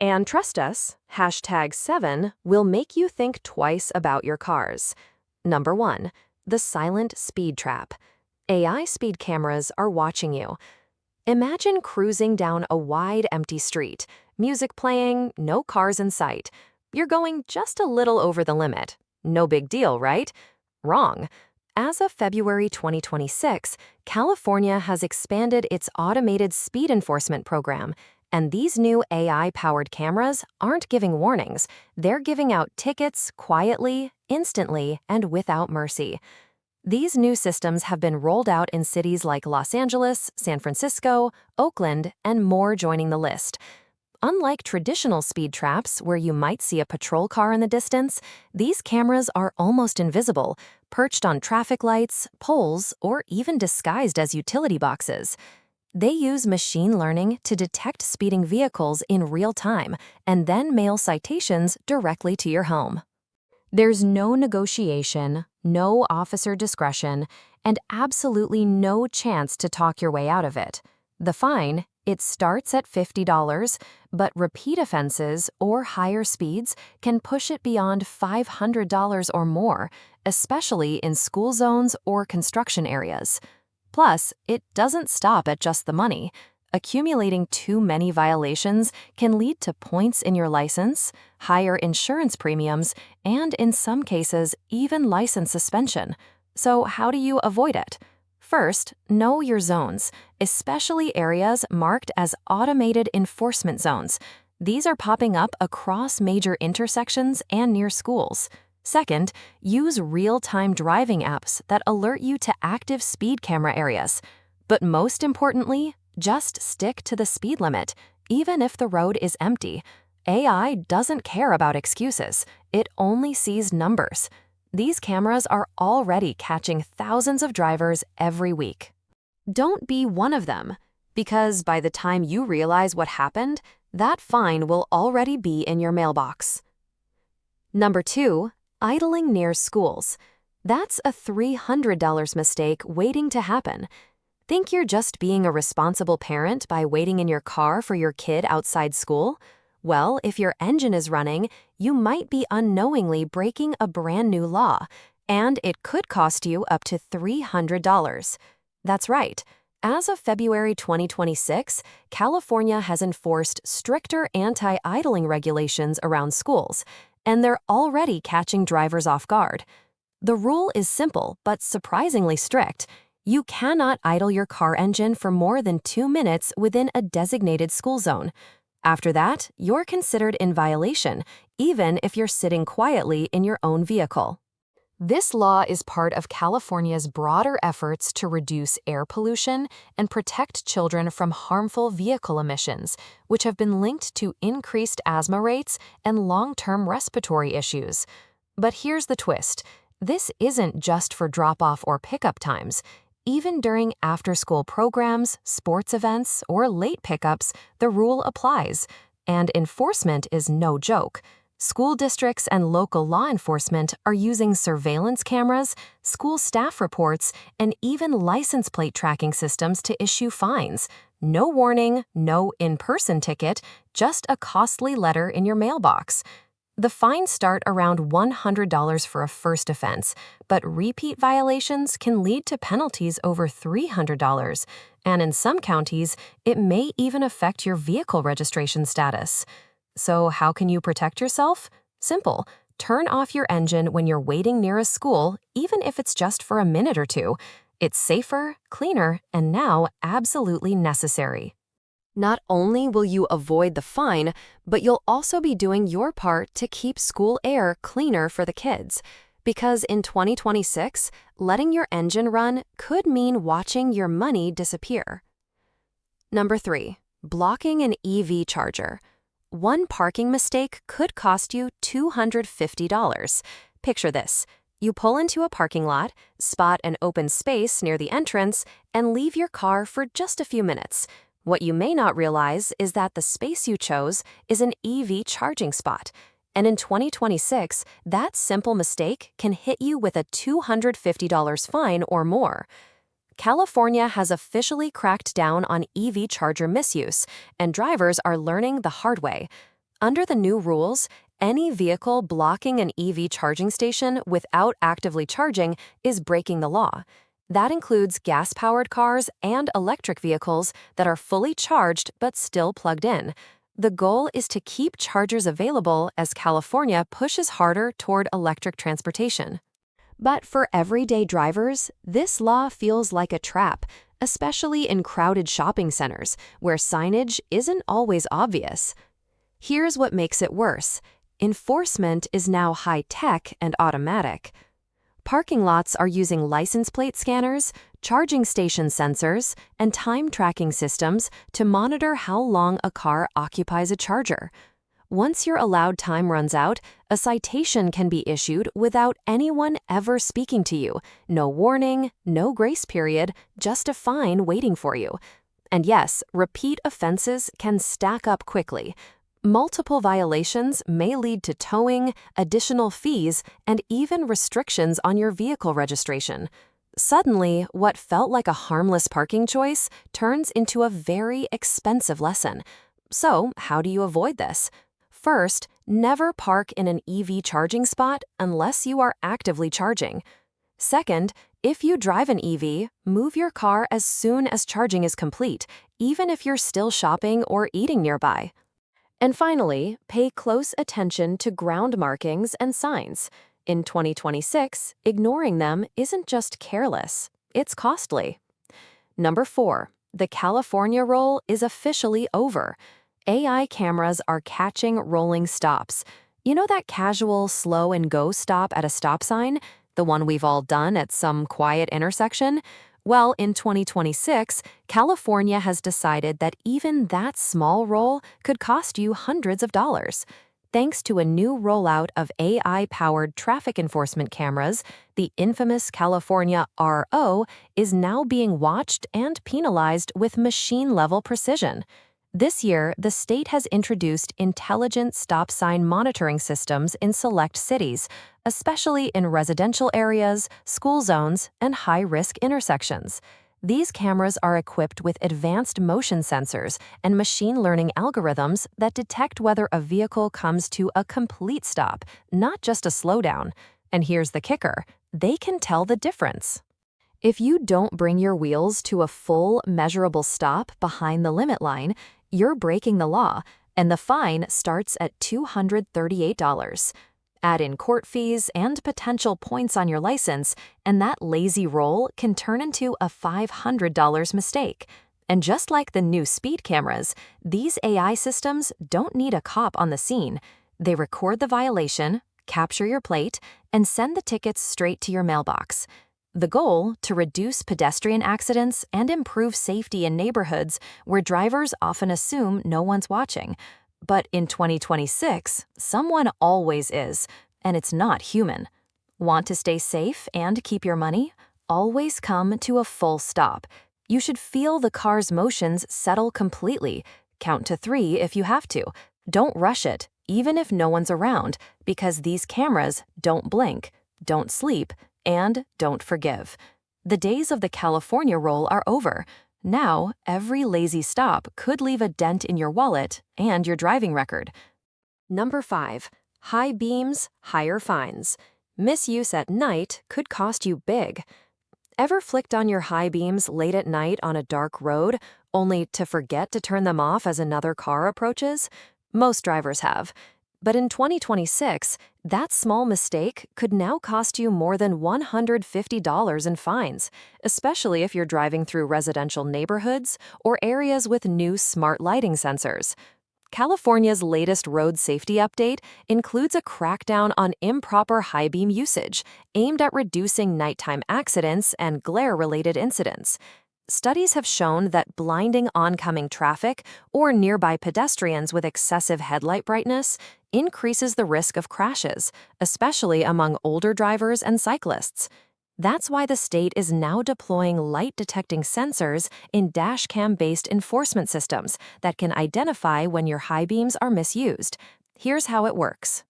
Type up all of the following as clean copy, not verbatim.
And trust us, #7 will make you think twice about your cars. Number 1. The silent speed trap. AI speed cameras are watching you. Imagine cruising down a wide, empty street, music playing, no cars in sight. You're going just a little over the limit. No big deal, right? Wrong. As of February 2026, California has expanded its automated speed enforcement program, and these new AI-powered cameras aren't giving warnings. They're giving out tickets quietly, instantly, and without mercy. These new systems have been rolled out in cities like Los Angeles, San Francisco, Oakland, and more joining the list. Unlike traditional speed traps where you might see a patrol car in the distance, these cameras are almost invisible, perched on traffic lights, poles, or even disguised as utility boxes. They use machine learning to detect speeding vehicles in real time and then mail citations directly to your home. There's no negotiation, no officer discretion, and absolutely no chance to talk your way out of it. The fine, it starts at $50, but repeat offenses or higher speeds can push it beyond $500 or more, especially in school zones or construction areas. Plus, it doesn't stop at just the money. Accumulating too many violations can lead to points in your license, higher insurance premiums, and in some cases, even license suspension. So how do you avoid it? First, know your zones, especially areas marked as automated enforcement zones. These are popping up across major intersections and near schools. Second, use real-time driving apps that alert you to active speed camera areas. But most importantly, just stick to the speed limit, even if the road is empty. AI doesn't care about excuses. It only sees numbers. These cameras are already catching thousands of drivers every week. Don't be one of them, because by the time you realize what happened, that fine will already be in your mailbox. Number 2. Idling near schools. That's a $300 mistake waiting to happen. Think you're just being a responsible parent by waiting in your car for your kid outside school? Well, if your engine is running, you might be unknowingly breaking a brand new law, and it could cost you up to $300. That's right. As of February 2026, California has enforced stricter anti-idling regulations around schools, and they're already catching drivers off guard. The rule is simple but surprisingly strict. You cannot idle your car engine for more than 2 minutes within a designated school zone. After that, you're considered in violation, even if you're sitting quietly in your own vehicle. This law is part of California's broader efforts to reduce air pollution and protect children from harmful vehicle emissions, which have been linked to increased asthma rates and long-term respiratory issues. But here's the twist. This isn't just for drop-off or pickup times. Even during after-school programs, sports events, or late pickups, the rule applies, and enforcement is no joke. School districts and local law enforcement are using surveillance cameras, school staff reports, and even license plate tracking systems to issue fines. No warning, no in-person ticket, just a costly letter in your mailbox. The fines start around $100 for a first offense, but repeat violations can lead to penalties over $300, and in some counties, it may even affect your vehicle registration status. So how can you protect yourself? Simple. Turn off your engine when you're waiting near a school, even if it's just for a minute or two. It's safer, cleaner, and now absolutely necessary. Not only will you avoid the fine, but you'll also be doing your part to keep school air cleaner for the kids. Because in 2026, letting your engine run could mean watching your money disappear. Number 3. Blocking an EV charger. One parking mistake could cost you $250. Picture this. You pull into a parking lot, spot an open space near the entrance, and leave your car for just a few minutes. What you may not realize is that the space you chose is an EV charging spot. And in 2026, that simple mistake can hit you with a $250 fine or more. California has officially cracked down on EV charger misuse, and drivers are learning the hard way. Under the new rules, any vehicle blocking an EV charging station without actively charging is breaking the law. That includes gas-powered cars and electric vehicles that are fully charged but still plugged in. The goal is to keep chargers available as California pushes harder toward electric transportation. But for everyday drivers, this law feels like a trap, especially in crowded shopping centers where signage isn't always obvious. Here's what makes it worse. Enforcement is now high-tech and automatic. Parking lots are using license plate scanners, charging station sensors, and time tracking systems to monitor how long a car occupies a charger. Once your allowed time runs out, a citation can be issued without anyone ever speaking to you. No warning, no grace period, just a fine waiting for you. And yes, repeat offenses can stack up quickly. Multiple violations may lead to towing, additional fees, and even restrictions on your vehicle registration. Suddenly, what felt like a harmless parking choice turns into a very expensive lesson. So, how do you avoid this? First, never park in an EV charging spot unless you are actively charging. Second, if you drive an EV, move your car as soon as charging is complete, even if you're still shopping or eating nearby. And finally, pay close attention to ground markings and signs. In 2026, ignoring them isn't just careless, it's costly. Number 4, the California roll is officially over. AI cameras are catching rolling stops. You know that casual slow and go stop at a stop sign? The one we've all done at some quiet intersection? Well, in 2026, California has decided that even that small roll could cost you hundreds of dollars. Thanks to a new rollout of AI-powered traffic enforcement cameras, the infamous California RO is now being watched and penalized with machine-level precision. This year, the state has introduced intelligent stop sign monitoring systems in select cities, especially in residential areas, school zones, and high-risk intersections. These cameras are equipped with advanced motion sensors and machine learning algorithms that detect whether a vehicle comes to a complete stop, not just a slowdown. And here's the kicker: they can tell the difference. If you don't bring your wheels to a full, measurable stop behind the limit line, you're breaking the law, and the fine starts at $238. Add in court fees and potential points on your license, and that lazy roll can turn into a $500 mistake. And just like the new speed cameras, these AI systems don't need a cop on the scene. They record the violation, capture your plate, and send the tickets straight to your mailbox. The goal, to reduce pedestrian accidents and improve safety in neighborhoods where drivers often assume no one's watching. But in 2026, someone always is, and it's not human. Want to stay safe and keep your money? Always come to a full stop. You should feel the car's motions settle completely. Count to 3 if you have to. Don't rush it, even if no one's around, because these cameras don't blink, don't sleep, and don't forgive. The days of the California roll are over. Now, every lazy stop could leave a dent in your wallet and your driving record. Number 5, high beams, higher fines. Misuse at night could cost you big. Ever flicked on your high beams late at night on a dark road, only to forget to turn them off as another car approaches? Most drivers have. But in 2026, that small mistake could now cost you more than $150 in fines, especially if you're driving through residential neighborhoods or areas with new smart lighting sensors. California's latest road safety update includes a crackdown on improper high beam usage, aimed at reducing nighttime accidents and glare-related incidents. Studies have shown that blinding oncoming traffic or nearby pedestrians with excessive headlight brightness increases the risk of crashes, especially among older drivers and cyclists. That's why the state is now deploying light-detecting sensors in dashcam-based enforcement systems that can identify when your high beams are misused. Here's how it works.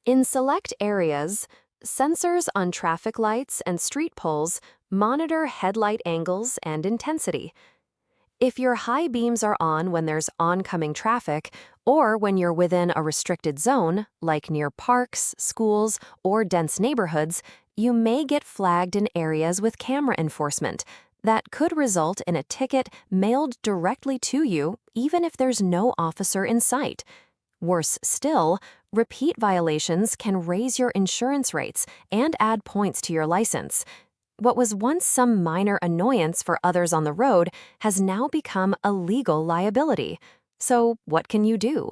In select areas, sensors on traffic lights and street poles monitor headlight angles and intensity. If your high beams are on when there's oncoming traffic, or when you're within a restricted zone, like near parks, schools, or dense neighborhoods, you may get flagged in areas with camera enforcement. That could result in a ticket mailed directly to you, even if there's no officer in sight. Worse still, repeat violations can raise your insurance rates and add points to your license. What was once some minor annoyance for others on the road has now become a legal liability. So, what can you do?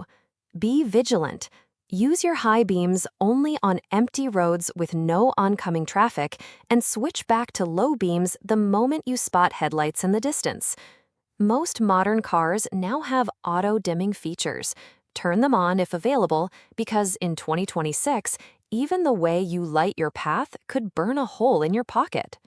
Be vigilant. Use your high beams only on empty roads with no oncoming traffic, and switch back to low beams the moment you spot headlights in the distance. Most modern cars now have auto-dimming features. Turn them on if available, because in 2026, even the way you light your path could burn a hole in your pocket.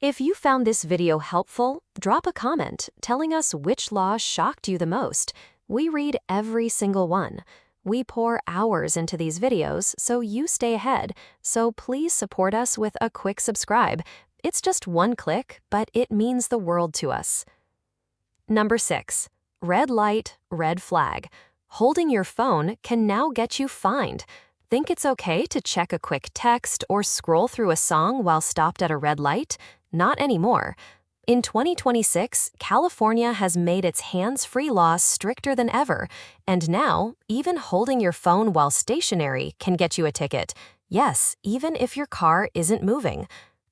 If you found this video helpful, drop a comment telling us which law shocked you the most. We read every single one. We pour hours into these videos so you stay ahead, so please support us with a quick subscribe. It's just one click, but it means the world to us. Number 6. Red light, red flag. Holding your phone can now get you fined. Think it's okay to check a quick text or scroll through a song while stopped at a red light? Not anymore. In 2026, California has made its hands-free law stricter than ever, and now, even holding your phone while stationary can get you a ticket. Yes, even if your car isn't moving.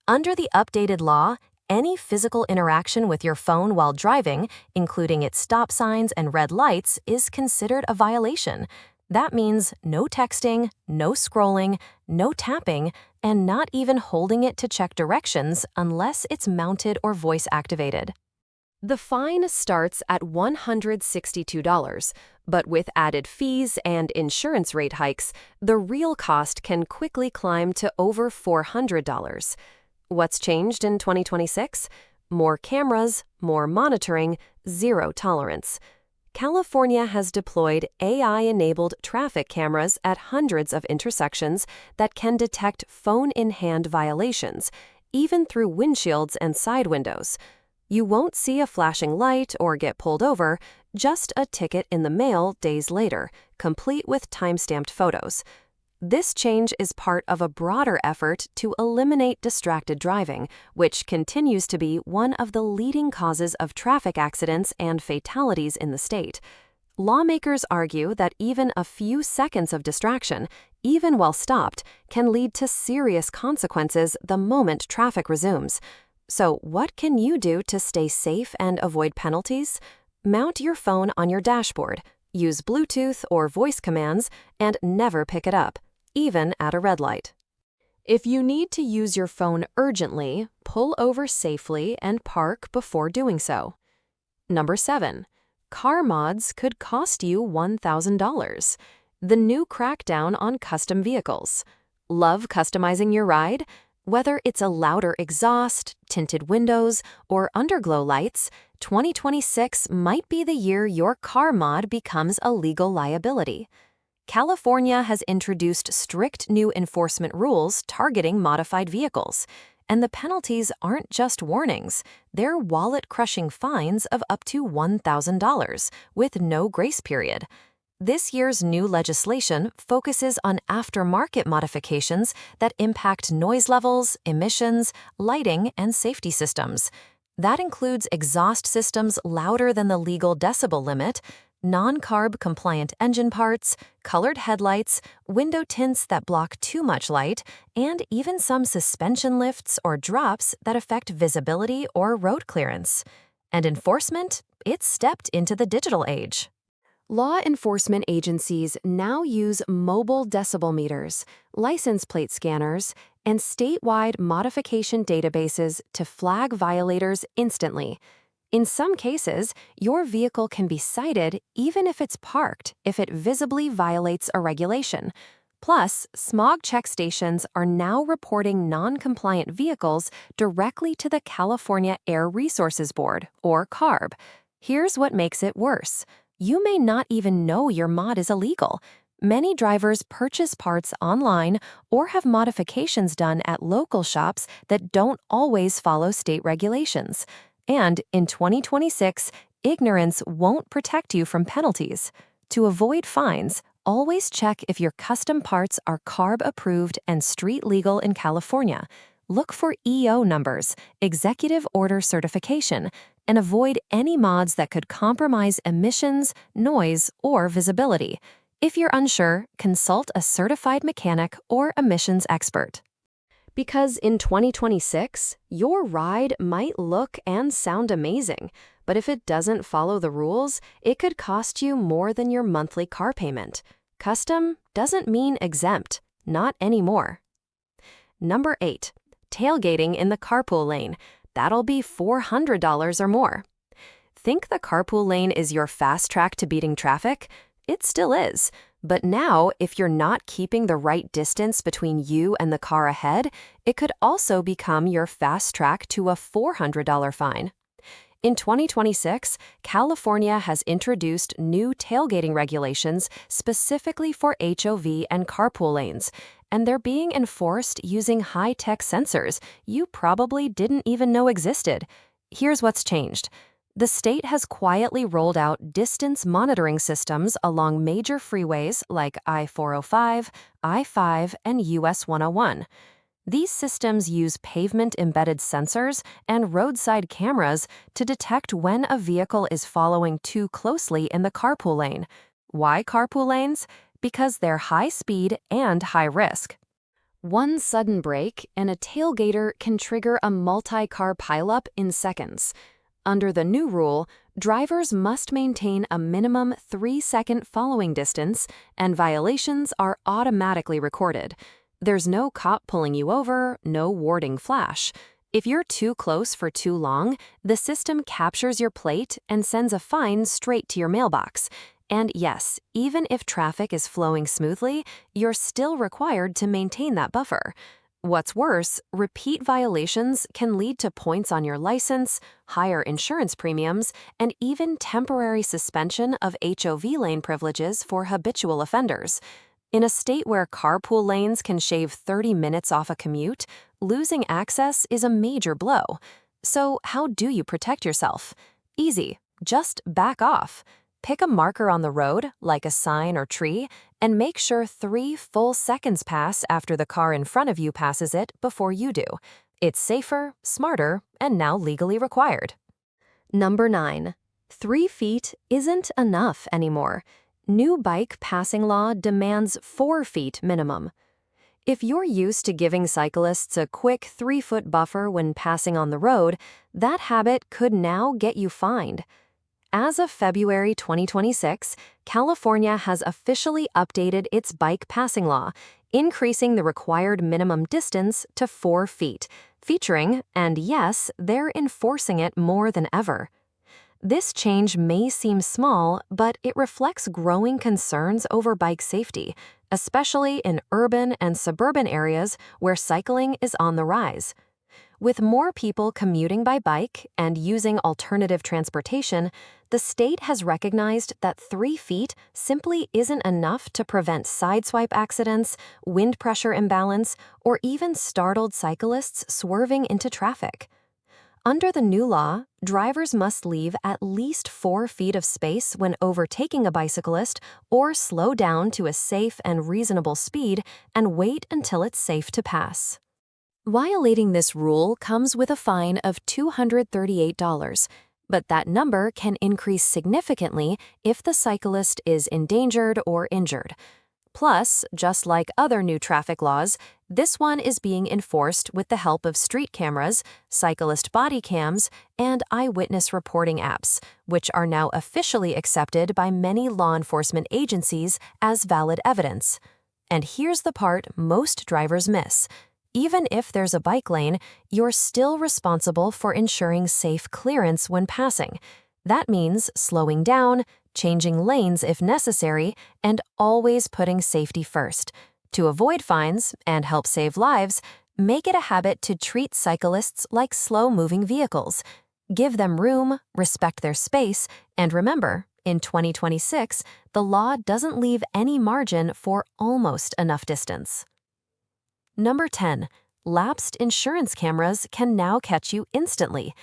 Under the updated law, any physical interaction with your phone while driving, including its stop signs and red lights, is considered a violation. That means no texting, no scrolling, no tapping, and not even holding it to check directions unless it's mounted or voice-activated. The fine starts at $162, but with added fees and insurance rate hikes, the real cost can quickly climb to over $400. What's changed in 2026? More cameras, more monitoring, zero tolerance. California has deployed AI-enabled traffic cameras at hundreds of intersections that can detect phone-in-hand violations, even through windshields and side windows. You won't see a flashing light or get pulled over, just a ticket in the mail days later, complete with time-stamped photos. This change is part of a broader effort to eliminate distracted driving, which continues to be one of the leading causes of traffic accidents and fatalities in the state. Lawmakers argue that even a few seconds of distraction, even while stopped, can lead to serious consequences the moment traffic resumes. So, what can you do to stay safe and avoid penalties? Mount your phone on your dashboard, use Bluetooth or voice commands, and never pick it up, even at a red light. If you need to use your phone urgently, pull over safely and park before doing so. Number 7. Car mods could cost you $1,000. The new crackdown on custom vehicles. Love customizing your ride? Whether it's a louder exhaust, tinted windows, or underglow lights, 2026 might be the year your car mod becomes a legal liability. California has introduced strict new enforcement rules targeting modified vehicles, and the penalties aren't just warnings, they're wallet-crushing fines of up to $1,000 with no grace period. This year's new legislation focuses on aftermarket modifications that impact noise levels, emissions, lighting, and safety systems. That includes exhaust systems louder than the legal decibel limit, non-carb compliant engine parts, colored headlights, window tints that block too much light, and even some suspension lifts or drops that affect visibility or road clearance. And enforcement? It's stepped into the digital age. Law enforcement agencies now use mobile decibel meters, license plate scanners, and statewide modification databases to flag violators instantly. In some cases, your vehicle can be cited even if it's parked if it visibly violates a regulation. Plus, smog check stations are now reporting non-compliant vehicles directly to the California Air Resources Board, or CARB. Here's what makes it worse. You may not even know your mod is illegal. Many drivers purchase parts online or have modifications done at local shops that don't always follow state regulations. And in 2026, ignorance won't protect you from penalties. To avoid fines, always check if your custom parts are CARB approved and street legal in California. Look for EO numbers, executive order certification, and avoid any mods that could compromise emissions, noise, or visibility. If you're unsure, consult a certified mechanic or emissions expert. Because in 2026, your ride might look and sound amazing, but if it doesn't follow the rules, it could cost you more than your monthly car payment. Custom doesn't mean exempt, not anymore. Number 8. Tailgating in the carpool lane. That'll be $400 or more. Think the carpool lane is your fast track to beating traffic? It still is. But now, if you're not keeping the right distance between you and the car ahead, it could also become your fast track to a $400 fine. In 2026, California has introduced new tailgating regulations specifically for HOV and carpool lanes, and they're being enforced using high-tech sensors you probably didn't even know existed. Here's what's changed. The state has quietly rolled out distance monitoring systems along major freeways like I-405, I-5, and US 101. These systems use pavement-embedded sensors and roadside cameras to detect when a vehicle is following too closely in the carpool lane. Why carpool lanes? Because they're high speed and high risk. One sudden brake and a tailgater can trigger a multi-car pileup in seconds. Under the new rule, drivers must maintain a minimum 3-second following distance, and violations are automatically recorded. There's no cop pulling you over, no warding flash. If you're too close for too long, the system captures your plate and sends a fine straight to your mailbox. And yes, even if traffic is flowing smoothly, you're still required to maintain that buffer. What's worse, repeat violations can lead to points on your license, higher insurance premiums, and even temporary suspension of HOV lane privileges for habitual offenders. In a state where carpool lanes can shave 30 minutes off a commute, losing access is a major blow. So how do you protect yourself? Easy, just back off. Pick a marker on the road, like a sign or tree, and make sure 3 full seconds pass after the car in front of you passes it before you do. It's safer, smarter, and now legally required. Number 9. 3 feet isn't enough anymore. New bike passing law demands 4 feet minimum. If you're used to giving cyclists a quick 3-foot buffer when passing on the road, that habit could now get you fined. As of February 2026, California has officially updated its bike passing law, increasing the required minimum distance to 4 feet, featuring, and yes, they're enforcing it more than ever. This change may seem small, but it reflects growing concerns over bike safety, especially in urban and suburban areas where cycling is on the rise. With more people commuting by bike and using alternative transportation, the state has recognized that 3 feet simply isn't enough to prevent sideswipe accidents, wind pressure imbalance, or even startled cyclists swerving into traffic. Under the new law, drivers must leave at least 4 feet of space when overtaking a bicyclist or slow down to a safe and reasonable speed and wait until it's safe to pass. Violating this rule comes with a fine of $238, but that number can increase significantly if the cyclist is endangered or injured. Plus, just like other new traffic laws, this one is being enforced with the help of street cameras, cyclist body cams, and eyewitness reporting apps, which are now officially accepted by many law enforcement agencies as valid evidence. And here's the part most drivers miss. Even if there's a bike lane, you're still responsible for ensuring safe clearance when passing. That means slowing down, changing lanes if necessary, and always putting safety first. To avoid fines and help save lives, make it a habit to treat cyclists like slow-moving vehicles. Give them room, respect their space, and remember, in 2026, the law doesn't leave any margin for almost enough distance. Number 10. Lapsed insurance cameras can now catch you instantly.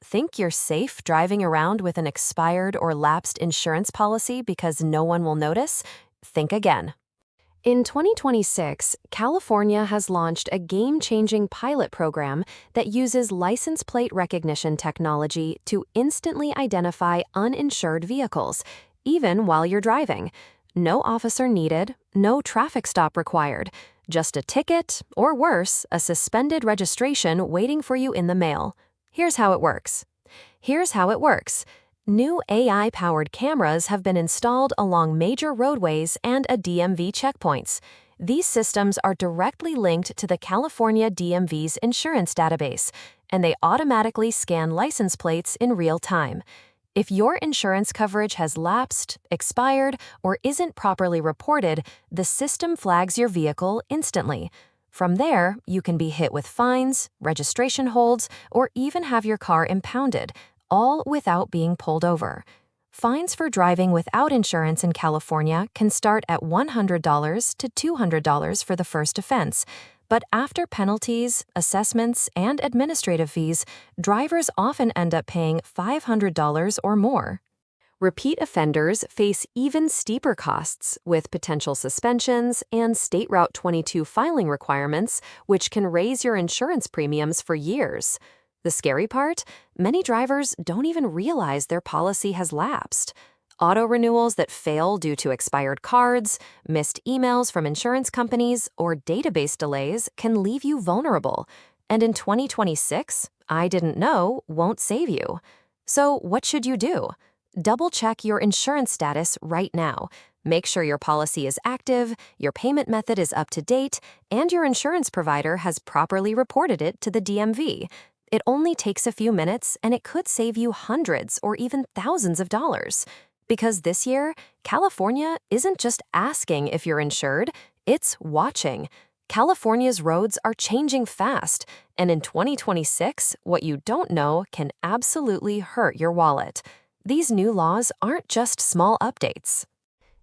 Think you're safe driving around with an expired or lapsed insurance policy because no one will notice? Think again. In 2026, California has launched a game-changing pilot program that uses license plate recognition technology to instantly identify uninsured vehicles, even while you're driving. No officer needed, no traffic stop required, just a ticket, or worse, a suspended registration waiting for you in the mail. Here's how it works. New AI-powered cameras have been installed along major roadways and DMV checkpoints. These systems are directly linked to the California DMV's insurance database, and they automatically scan license plates in real time. If your insurance coverage has lapsed, expired, or isn't properly reported, the system flags your vehicle instantly. From there, you can be hit with fines, registration holds, or even have your car impounded, all without being pulled over. Fines for driving without insurance in California can start at $100 to $200 for the first offense, but after penalties, assessments, and administrative fees, drivers often end up paying $500 or more. Repeat offenders face even steeper costs, with potential suspensions and State Route 22 filing requirements, which can raise your insurance premiums for years. The scary part? Many drivers don't even realize their policy has lapsed. Auto renewals that fail due to expired cards, missed emails from insurance companies, or database delays can leave you vulnerable. And in 2026, I didn't know won't save you. So what should you do? Double-check your insurance status right now. Make sure your policy is active, your payment method is up to date, and your insurance provider has properly reported it to the DMV. It only takes a few minutes, and it could save you hundreds or even thousands of dollars. Because this year, California isn't just asking if you're insured, it's watching. California's roads are changing fast, and in 2026, what you don't know can absolutely hurt your wallet. These new laws aren't just small updates.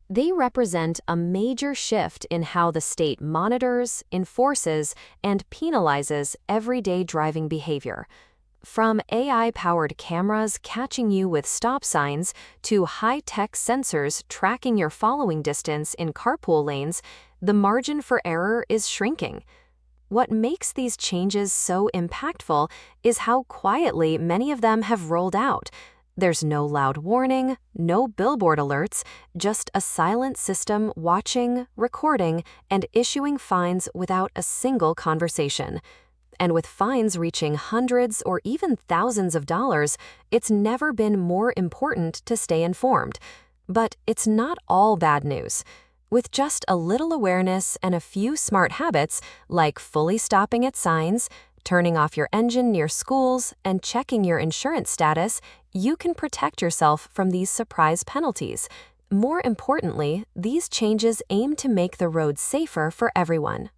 They represent a major shift in how the state monitors, enforces, and penalizes everyday driving behavior. From AI-powered cameras catching you with stop signs to high-tech sensors tracking your following distance in carpool lanes, the margin for error is shrinking. What makes these changes so impactful is how quietly many of them have rolled out. There's no loud warning, no billboard alerts, just a silent system watching, recording, and issuing fines without a single conversation. And with fines reaching hundreds or even thousands of dollars, it's never been more important to stay informed. But it's not all bad news. With just a little awareness and a few smart habits, like fully stopping at signs, turning off your engine near schools, and checking your insurance status, you can protect yourself from these surprise penalties. More importantly, these changes aim to make the roads safer for everyone.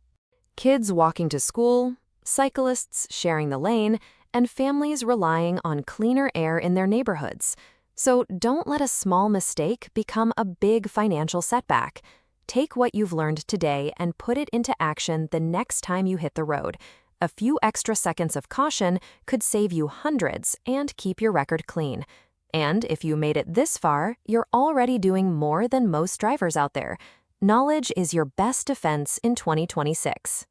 Kids walking to school, cyclists sharing the lane, and families relying on cleaner air in their neighborhoods. So don't let a small mistake become a big financial setback. Take what you've learned today and put it into action the next time you hit the road. A few extra seconds of caution could save you hundreds and keep your record clean. And if you made it this far, you're already doing more than most drivers out there. Knowledge is your best defense in 2026.